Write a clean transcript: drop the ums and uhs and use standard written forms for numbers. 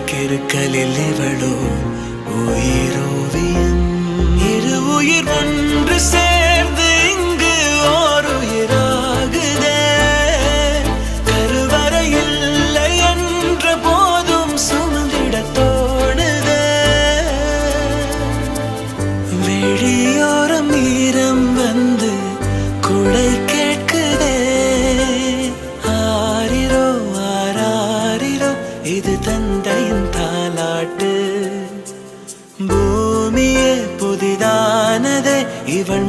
கிருக்கலில் இவளோ உயிரோவியம். இரு உயிர் ஒன்று சேர்ந்து இங்கு ஓர் உயிராகுதே. கருவறை இல்லை என்ற போதும் சுமந்திட தோணுதே. வெளியோரம் ஈரம் வந்து குடை கேட்குதே. ஆரிரோ ஆராரிரோ இது தந்தையின் தாலாட்டு. பூமியே புதிதானதே இவள்